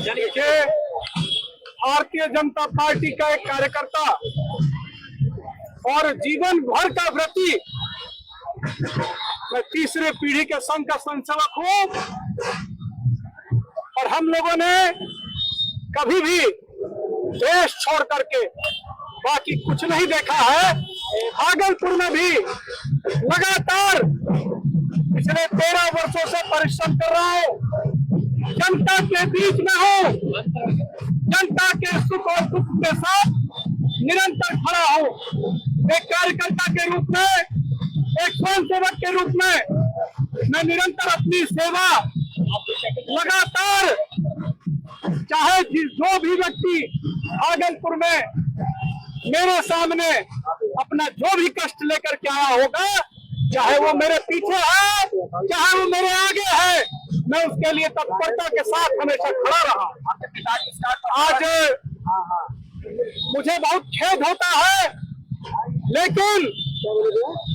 देखिए, भारतीय जनता पार्टी का एक कार्यकर्ता और जीवन भर का व्रती, मैं तीसरे पीढ़ी के संघ का संसेवक हूं और हम लोगों ने कभी भी देश छोड़ करके बाकी कुछ नहीं देखा है। भागलपुर में भी लगातार पिछले 13 वर्षों से परिश्रम कर रहा हूं, जनता के बीच में हूं, जनता के सुख और दुख के साथ निरंतर खड़ा हूं। एक कार्यकर्ता के रूप में, एक स्वयंसेवक के रूप में मैं निरंतर अपनी सेवा लगातार, चाहे जो भी व्यक्ति भागलपुर में मेरे सामने अपना जो भी कष्ट लेकर के आया होगा, चाहे वो मेरे पीछे है, चाहे वो मेरे आगे है, मैं उसके लिए तत्परता के साथ हमेशा खड़ा रहा। आज मुझे बहुत खेद होता है, लेकिन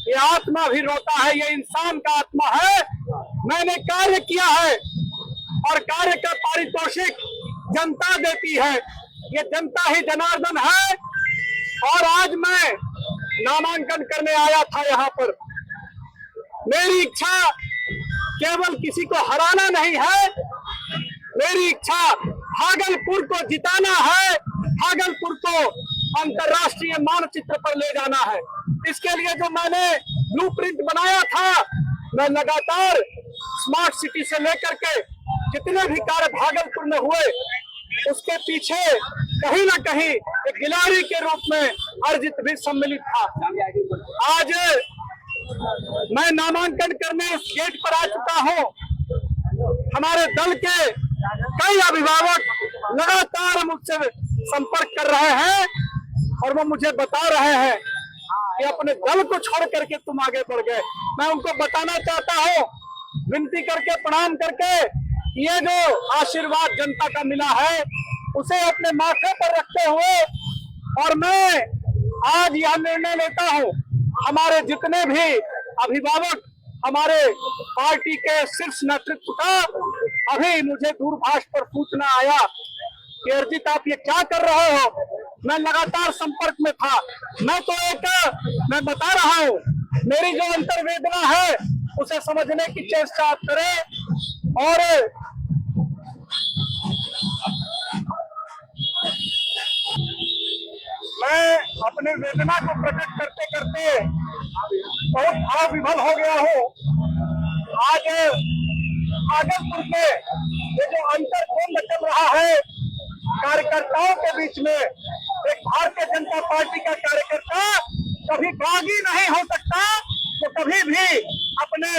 ये आत्मा भी रोता है, ये इंसान का आत्मा है। मैंने कार्य किया है और कार्य का पारितोषिक जनता देती है, ये जनता ही जनार्दन है। और आज मैं नामांकन करने आया था यहाँ पर। मेरी इच्छा केवल किसी को हराना नहीं है, मेरी इच्छा भागलपुर को जिताना है, भागलपुर को अंतर्राष्ट्रीय मानचित्र पर ले जाना है। इसके लिए जो मैंने ब्लूप्रिंट बनाया था, मैं लगातार स्मार्ट सिटी से लेकर के जितने भी कार्य भागलपुर में हुए, उसके पीछे कहीं ना कहीं एक गिलाड़ी के रूप में अर्जित भी सम्मिलित था। आज मैं नामांकन करने इस गेट पर आ चुका हूं। हमारे दल के कई अभिभावक लगातार मुझसे संपर्क कर रहे हैं और वो मुझे बता रहे हैं कि अपने दल को छोड़ करके तुम आगे बढ़ गए। मैं उनको बताना चाहता हूं, विनती करके, प्रणाम करके, ये जो आशीर्वाद जनता का मिला है उसे अपने माथे पर रखते हुए, और मैं आज यह निर्णय लेता हूं, हमारे जितने भी अभिभावक, हमारे पार्टी के शीर्ष नेतृत्व का अभी मुझे दूरभाष पर सूचना आया कि अर्जित आप ये क्या कर रहे हो। मैं लगातार संपर्क में था। मैं बता रहा हूं, मेरी जो अंतर्वेदना है उसे समझने की चेष्टा आप करें। और मैं अपने वेदना को प्रकट करते करते बहुत भाव विभल हो गया हूँ। आज भागलपुर में ये जो अंतर्द्वंद चल रहा है कार्यकर्ताओं के बीच में, एक भारतीय जनता पार्टी का कार्यकर्ता कभी बागी नहीं हो सकता, तो कभी भी अपने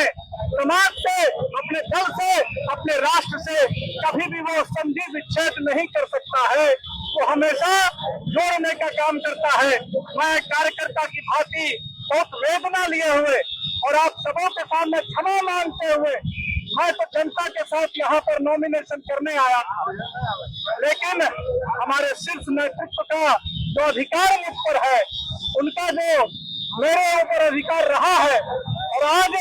समाज से, अपने दल से, अपने राष्ट्र से कभी भी वो संधि विच्छेद नहीं कर सकता है। वो हमेशा जोड़ने का काम करता है। मैं कार्यकर्ता की भांति बहुत वेदना लिए हुए और आप सबों के सामने क्षमा मांगते हुए मैं तो जनता के साथ यहाँ पर नॉमिनेशन करने आया था, लेकिन हमारे शीर्ष नेतृत्व का जो अधिकार मुझ पर है, उनका जो मेरे ऊपर अधिकार रहा है, और आज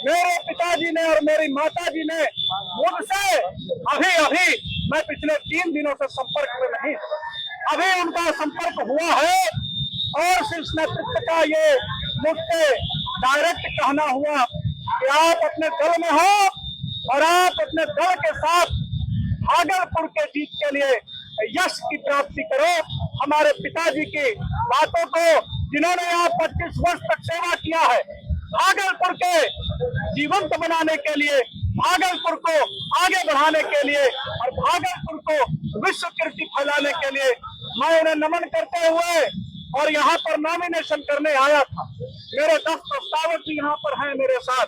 मेरे पिताजी ने और मेरी माताजी ने मुझसे अभी मैं पिछले 3 दिनों से संपर्क में नहीं, अभी उनका संपर्क हुआ है और शीर्ष नेतृत्व का ये मुझसे डायरेक्ट कहना हुआ कि आप अपने दल में हो और आप अपने दल के साथ भागलपुर के जीत के लिए यश की प्राप्ति करो। हमारे पिताजी की बातों को, जिन्होंने यहाँ 25 वर्ष तक सेवा किया है, भागलपुर के जीवंत बनाने के लिए, भागलपुर को आगे बढ़ाने के लिए और भागलपुर को विश्व कीर्ति फैलाने के लिए मैं उन्हें नमन करते हुए और यहाँ पर नॉमिनेशन करने आया था। मेरे 10 प्रस्तावक भी यहाँ पर हैं मेरे साथ,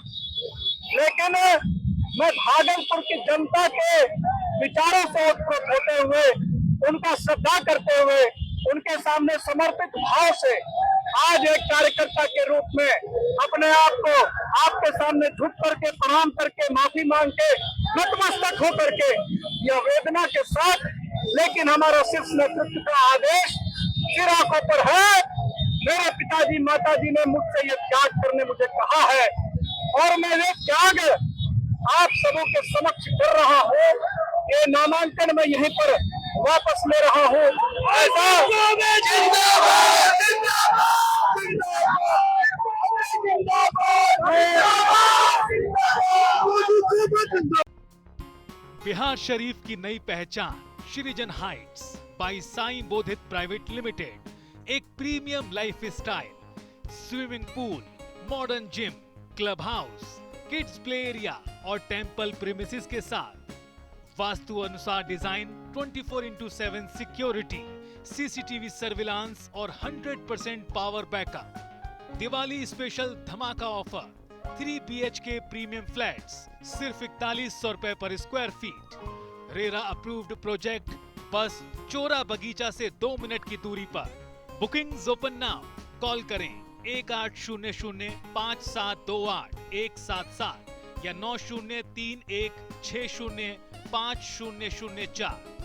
लेकिन मैं भागलपुर की जनता के विचारों से उत्प्रेरित होते हुए, उनका श्रद्धा करते हुए, उनके सामने समर्पित भाव से आज एक कार्यकर्ता के रूप में अपने आप को आपके सामने झुक करके, प्रणाम करके, माफी मांग के, नतमस्तक होकर के, यह वेदना के साथ, लेकिन हमारा शीर्ष नेतृत्व का आदेश सिर आंखों पर है। मेरे पिताजी माताजी ने मुझसे ये त्याग करने मुझे कहा है और मैं ये त्याग आप सबों के समक्ष कर रहा हूँ। ये नामांकन मैं यहीं पर वापस ले रहा हूँ। ऐसा बिहार शरीफ की नई पहचान Srijan heights by Sai Bodhit private limited, एक premium life style, swimming pool, modern gym, club house, kids play area और टेंपल प्रीमिसेस के साथ वास्तु अनुसार डिजाइन, 24/7 सिक्योरिटी, सीसीटीवी सर्विलांस और 100% पावर बैकअप। दिवाली स्पेशल धमाका ऑफर, 3 BHK प्रीमियम फ्लैट्स सिर्फ 4100 रुपए पर square feet. RERA approved project, बस चोरा बगीचा से 2 मिनट की दूरी पर। Bookings open now. कॉल करें 1800-5728-177 या 9031605004।